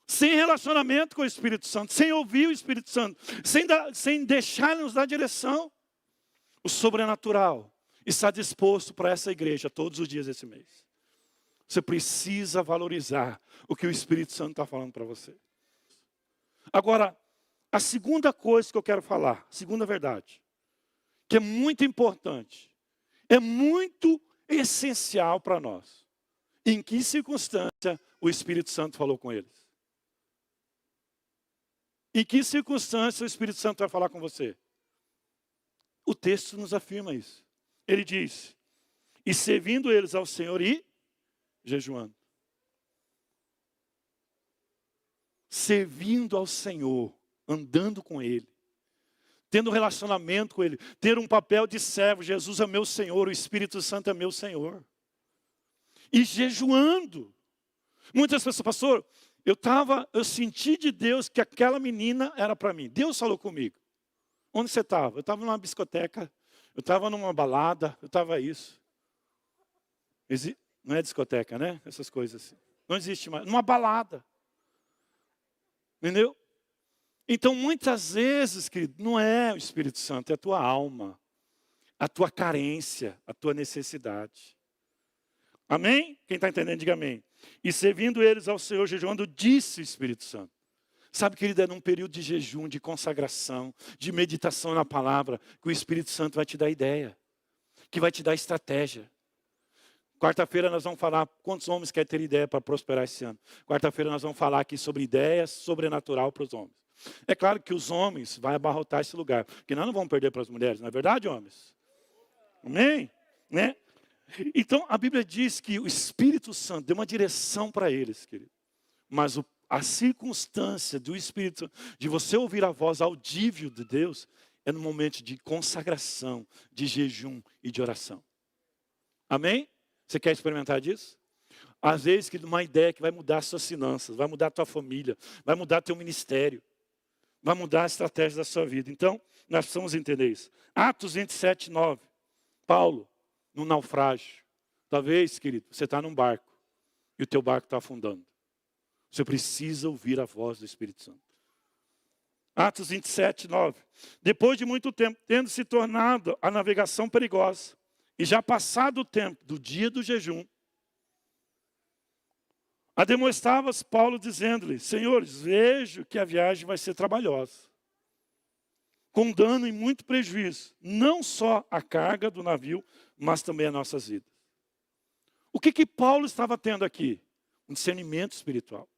Sem relacionamento com o Espírito Santo, sem ouvir o Espírito Santo, sem deixar ele nos dar direção. O sobrenatural está disposto para essa igreja todos os dias desse mês. Você precisa valorizar o que o Espírito Santo está falando para você. Agora, a segunda coisa que eu quero falar, a segunda verdade, que é muito importante, é muito essencial para nós. Em que circunstância o Espírito Santo falou com eles? Em que circunstância o Espírito Santo vai falar com você? O texto nos afirma isso. Ele diz, e servindo eles ao Senhor e jejuando. Servindo ao Senhor, andando com Ele, tendo relacionamento com Ele, ter um papel de servo. Jesus é meu Senhor, o Espírito Santo é meu Senhor. E jejuando. Muitas pessoas, pastor, eu senti de Deus que aquela menina era para mim. Deus falou comigo. Onde você estava? Eu estava numa discoteca, eu estava numa balada, eu estava isso. Não é discoteca, né? Essas coisas assim. Não existe mais. Numa balada. Entendeu? Então, muitas vezes, querido, não é o Espírito Santo, é a tua alma, a tua carência, a tua necessidade. Amém? Quem está entendendo, diga amém. E servindo eles ao Senhor, jejuando, disse o Espírito Santo. Sabe, querido, é num período de jejum, de consagração, de meditação na palavra, que o Espírito Santo vai te dar ideia, que vai te dar estratégia. Quarta-feira nós vamos falar quantos homens querem ter ideia para prosperar esse ano. Quarta-feira nós vamos falar aqui sobre ideias sobrenatural para os homens. É claro que os homens vão abarrotar esse lugar, porque nós não vamos perder para as mulheres, não é verdade, homens? Amém? Né? Então, a Bíblia diz que o Espírito Santo deu uma direção para eles, querido. Mas a circunstância do Espírito Santo, de você ouvir a voz audível de Deus, é no momento de consagração, de jejum e de oração. Amém? Você quer experimentar disso? Às vezes, que uma ideia que vai mudar as suas finanças, vai mudar a tua família, vai mudar teu ministério, vai mudar a estratégia da sua vida. Então, nós precisamos entender isso. Atos 27, 9. Paulo, no naufrágio. Talvez, querido, você está num barco e o teu barco está afundando. Você precisa ouvir a voz do Espírito Santo. Atos 27, 9. Depois de muito tempo, tendo se tornado a navegação perigosa, e já passado o tempo do dia do jejum, ademoestava-se Paulo dizendo-lhe, senhores, vejo que a viagem vai ser trabalhosa, com dano e muito prejuízo, não só a carga do navio, mas também as nossas vidas. O que Paulo estava tendo aqui? Um discernimento espiritual.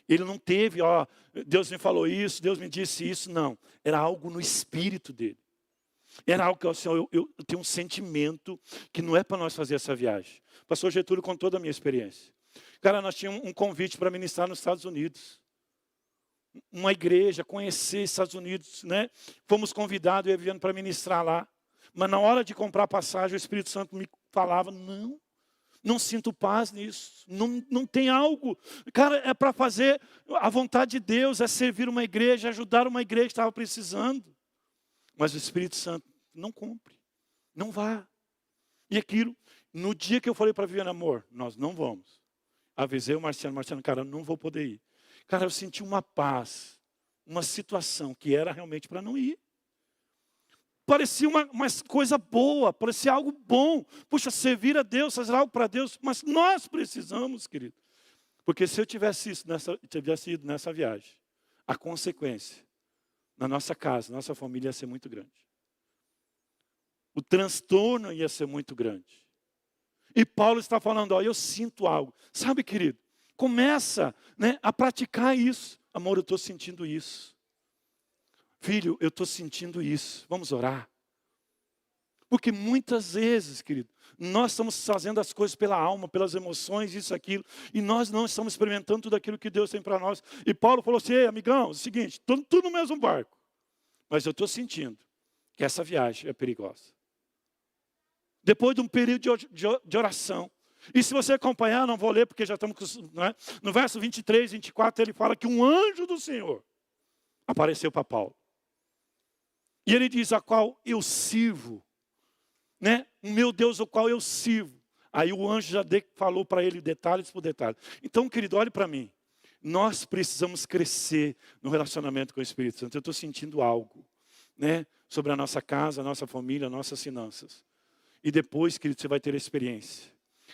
Ele não teve, Deus me falou isso, Deus me disse isso, não. Era algo no espírito dele. Era algo que assim, eu tenho um sentimento que não é para nós fazer essa viagem. Pastor Getúlio, com toda a minha experiência. Cara, nós tínhamos um convite para ministrar nos Estados Unidos. Uma igreja, conhecer Estados Unidos, né? Fomos convidados, eu e a Viviane, para ministrar lá. Mas na hora de comprar passagem, o Espírito Santo me falava, não sinto paz nisso. Não tem algo. Cara, é para fazer a vontade de Deus, é servir uma igreja, ajudar uma igreja que estava precisando. Mas o Espírito Santo não cumpre, não vá. E aquilo, no dia que eu falei para a Viviane, amor, nós não vamos. Avisei o Marciano, cara, eu não vou poder ir. Cara, eu senti uma paz, uma situação que era realmente para não ir. Parecia uma coisa boa, parecia algo bom. Puxa, servir a Deus, fazer algo para Deus. Mas nós precisamos, querido. Porque se eu tivesse ido nessa viagem, a consequência na nossa casa, nossa família ia ser muito grande. O transtorno ia ser muito grande. E Paulo está falando, ó, eu sinto algo. Sabe, querido, começa, né, a praticar isso. Amor, eu estou sentindo isso. Filho, eu estou sentindo isso. Vamos orar. Porque muitas vezes, querido, nós estamos fazendo as coisas pela alma, pelas emoções, isso, aquilo. E nós não estamos experimentando tudo aquilo que Deus tem para nós. E Paulo falou assim, ei, amigão, é o seguinte, tudo no mesmo barco. Mas eu estou sentindo que essa viagem é perigosa. Depois de um período de oração. E se você acompanhar, não vou ler porque já estamos... Né? No verso 23, 24, ele fala que um anjo do Senhor apareceu para Paulo. E ele diz, a qual eu sirvo, né? O meu Deus, o qual eu sirvo. Aí o anjo já falou para ele detalhes por detalhes. Então, querido, olhe para mim. Nós precisamos crescer no relacionamento com o Espírito Santo. Eu estou sentindo algo, né? Sobre a nossa casa, a nossa família, nossas finanças. E depois, querido, você vai ter experiência.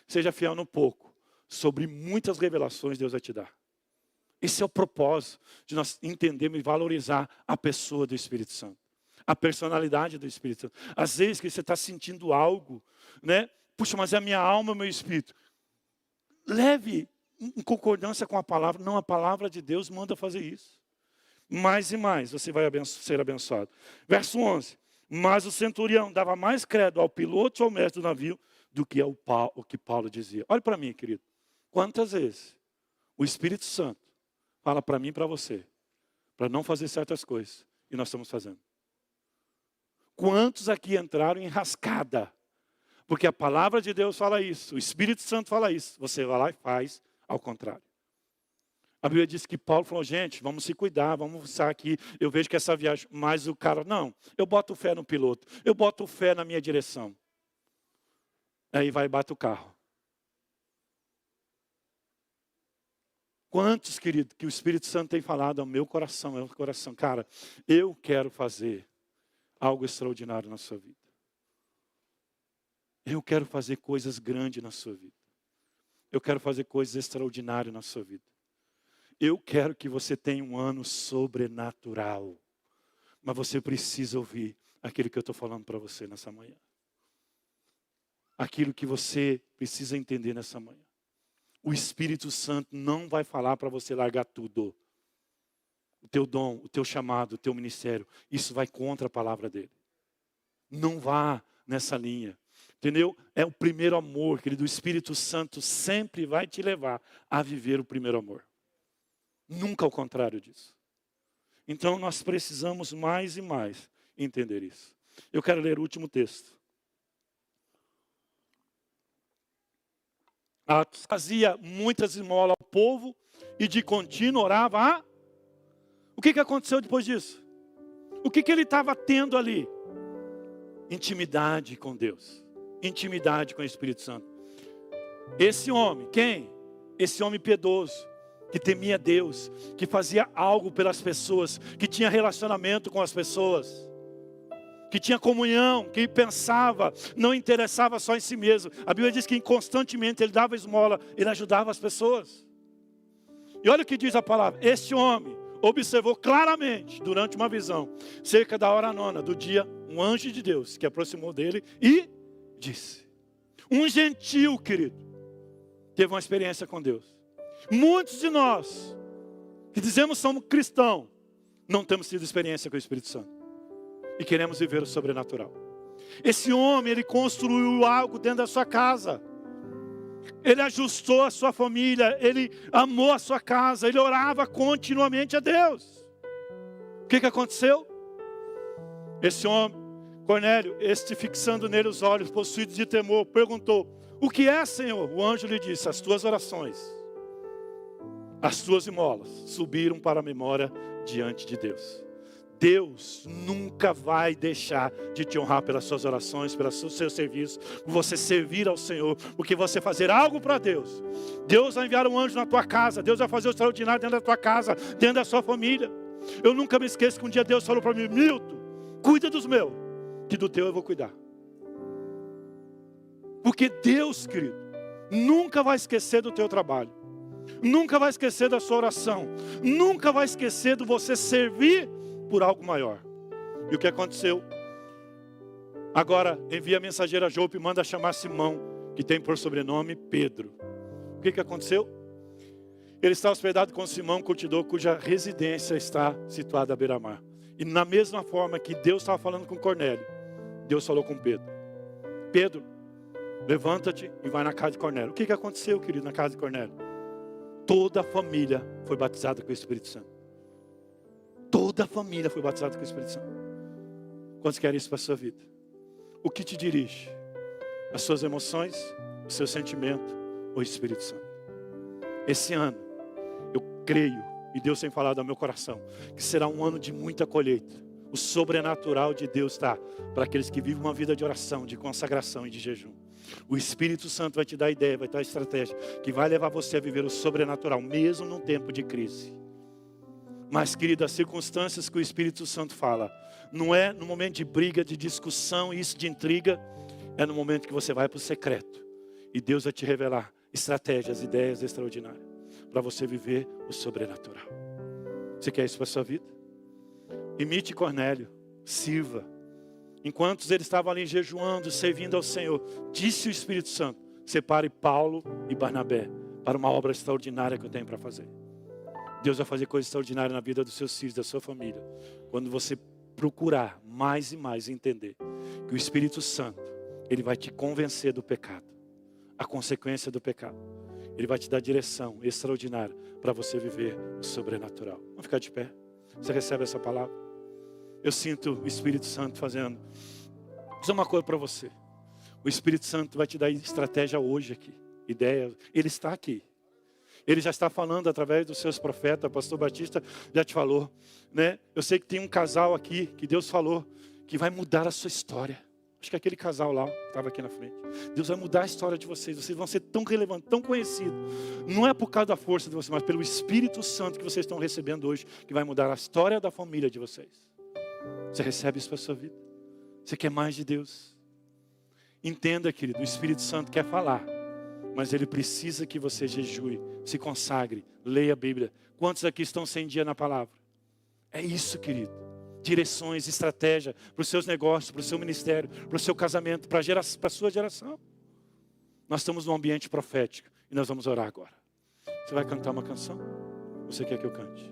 Seja fiel no pouco. Sobre muitas revelações Deus vai te dar. Esse é o propósito de nós entendermos e valorizar a pessoa do Espírito Santo. A personalidade do Espírito Santo. Às vezes que você está sentindo algo, né? Puxa, mas é a minha alma, o meu espírito. Leve em concordância com a palavra. Não, a palavra de Deus manda fazer isso. Mais e mais você vai ser abençoado. Verso 11. Mas o centurião dava mais credo ao piloto e ao mestre do navio do que o que Paulo dizia. Olha para mim, querido. Quantas vezes o Espírito Santo fala para mim e para você, para não fazer certas coisas, e nós estamos fazendo. Quantos aqui entraram em rascada? Porque a palavra de Deus fala isso, o Espírito Santo fala isso. Você vai lá e faz ao contrário. A Bíblia diz que Paulo falou, gente, vamos se cuidar, vamos estar aqui. Eu vejo que essa viagem, mas o cara, não, eu boto fé no piloto, eu boto fé na minha direção. Aí vai e bate o carro. Quantos, querido, que o Espírito Santo tem falado ao meu coração, cara, eu quero fazer algo extraordinário na sua vida. Eu quero fazer coisas grandes na sua vida. Eu quero fazer coisas extraordinárias na sua vida. Eu quero que você tenha um ano sobrenatural. Mas você precisa ouvir aquilo que eu estou falando para você nessa manhã. Aquilo que você precisa entender nessa manhã. O Espírito Santo não vai falar para você largar tudo. O teu dom, o teu chamado, o teu ministério. Isso vai contra a palavra dele. Não vá nessa linha. Entendeu? É o primeiro amor, querido. O Espírito Santo sempre vai te levar a viver o primeiro amor. Nunca ao contrário disso. Então nós precisamos mais e mais entender isso. Eu quero ler o último texto. Atos fazia muitas esmolas ao povo e de contínuo orava. O que aconteceu depois disso? O que ele estava tendo ali? Intimidade com Deus. Intimidade com o Espírito Santo. Esse homem, quem? Esse homem piedoso, que temia Deus, que fazia algo pelas pessoas, que tinha relacionamento com as pessoas, que tinha comunhão, que pensava, não interessava só em si mesmo. A Bíblia diz que constantemente ele dava esmola, ele ajudava as pessoas. E olha o que diz a palavra, este homem observou claramente, durante uma visão, cerca da hora 9 do dia, um anjo de Deus que aproximou dele e disse, um gentil, querido, teve uma experiência com Deus. Muitos de nós, que dizemos somos cristãos, não temos tido experiência com o Espírito Santo. E queremos viver o sobrenatural. Esse homem, ele construiu algo dentro da sua casa. Ele ajustou a sua família, ele amou a sua casa, ele orava continuamente a Deus. O que aconteceu? Esse homem, Cornélio, fixando nele os olhos, possuído de temor, perguntou: o que é, Senhor? O anjo lhe disse: as tuas orações, as tuas esmolas subiram para a memória diante de Deus. Deus nunca vai deixar de te honrar pelas suas orações, pelo seu serviço, por você servir ao Senhor, porque você fazer algo para Deus. Deus vai enviar um anjo na tua casa, Deus vai fazer o extraordinário dentro da tua casa, dentro da sua família. Eu nunca me esqueço que um dia Deus falou para mim: Milton, cuida dos meus, que do teu eu vou cuidar. Porque Deus, querido, nunca vai esquecer do teu trabalho, nunca vai esquecer da sua oração, nunca vai esquecer de você servir por algo maior. E o que aconteceu? Agora envia a mensageira a Jope e manda chamar Simão, que tem por sobrenome Pedro. O que aconteceu? Ele está hospedado com Simão, curtidor, cuja residência está situada à beira-mar. E na mesma forma que Deus estava falando com Cornélio, Deus falou com Pedro: Pedro, levanta-te e vai na casa de Cornélio. O que aconteceu, querido, na casa de Cornélio? Toda a família foi batizada com o Espírito Santo. Toda a família foi batizada com o Espírito Santo. Quantos querem isso para a sua vida? O que te dirige? As suas emoções, o seu sentimento ou o Espírito Santo? Esse ano, eu creio, e Deus tem falado ao meu coração, que será um ano de muita colheita. O sobrenatural de Deus está para aqueles que vivem uma vida de oração, de consagração e de jejum. O Espírito Santo vai te dar ideia, vai te dar estratégia, que vai levar você a viver o sobrenatural, mesmo num tempo de crise. Mas, querido, as circunstâncias que o Espírito Santo fala, não é no momento de briga, de discussão, isso de intriga, é no momento que você vai para o secreto. E Deus vai te revelar estratégias, ideias extraordinárias, para você viver o sobrenatural. Você quer isso para a sua vida? Imite Cornélio, sirva. Enquanto eles estavam ali jejuando, servindo ao Senhor, disse o Espírito Santo: separe Paulo e Barnabé para uma obra extraordinária que eu tenho para fazer. Deus vai fazer coisa extraordinária na vida dos seus filhos, da sua família, quando você procurar mais e mais entender que o Espírito Santo, ele vai te convencer do pecado, a consequência do pecado. Ele vai te dar direção extraordinária para você viver o sobrenatural. Vamos ficar de pé. Você recebe essa palavra? Eu sinto o Espírito Santo fazendo. Vou dizer uma coisa para você. O Espírito Santo vai te dar estratégia hoje aqui, ideia. Ele está aqui. Ele já está falando através dos seus profetas. O pastor Batista já te falou, né? Eu sei que tem um casal aqui que Deus falou que vai mudar a sua história. Acho que aquele casal lá que estava aqui na frente. Deus vai mudar a história de vocês. Vocês vão ser tão relevantes, tão conhecidos. Não é por causa da força de vocês, mas pelo Espírito Santo que vocês estão recebendo hoje, que vai mudar a história da família de vocês. Você recebe isso para a sua vida? Você quer mais de Deus? Entenda, querido, o Espírito Santo quer falar, mas ele precisa que você jejue, se consagre, leia a Bíblia. Quantos aqui estão sem dia na palavra? É isso, querido. Direções, estratégia para os seus negócios, para o seu ministério, para o seu casamento, para a sua geração. Nós estamos num ambiente profético e nós vamos orar agora. Você vai cantar uma canção? Você quer que eu cante?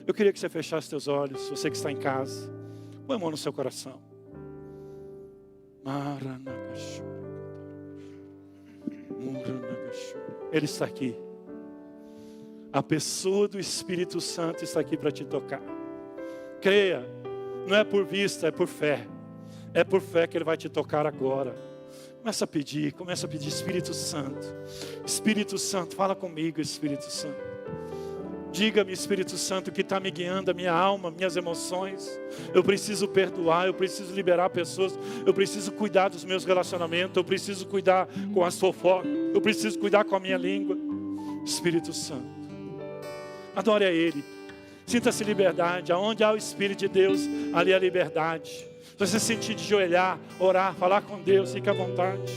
Eu queria que você fechasse seus olhos, você que está em casa, põe a mão no seu coração. Ele está aqui. A pessoa do Espírito Santo está aqui para te tocar. Creia, não é por vista, é por fé. É por fé que Ele vai te tocar agora. Começa a pedir Espírito Santo. Espírito Santo, fala comigo, Espírito Santo. Diga-me, Espírito Santo, que está me guiando, a minha alma, minhas emoções. Eu preciso perdoar, eu preciso liberar pessoas. Eu preciso cuidar dos meus relacionamentos. Eu preciso cuidar com as fofocas. Eu preciso cuidar com a minha língua. Espírito Santo, adore a Ele. Sinta-se liberdade. Aonde há o Espírito de Deus, ali há liberdade. Se você sentir de joelhar, orar, falar com Deus, fique à vontade.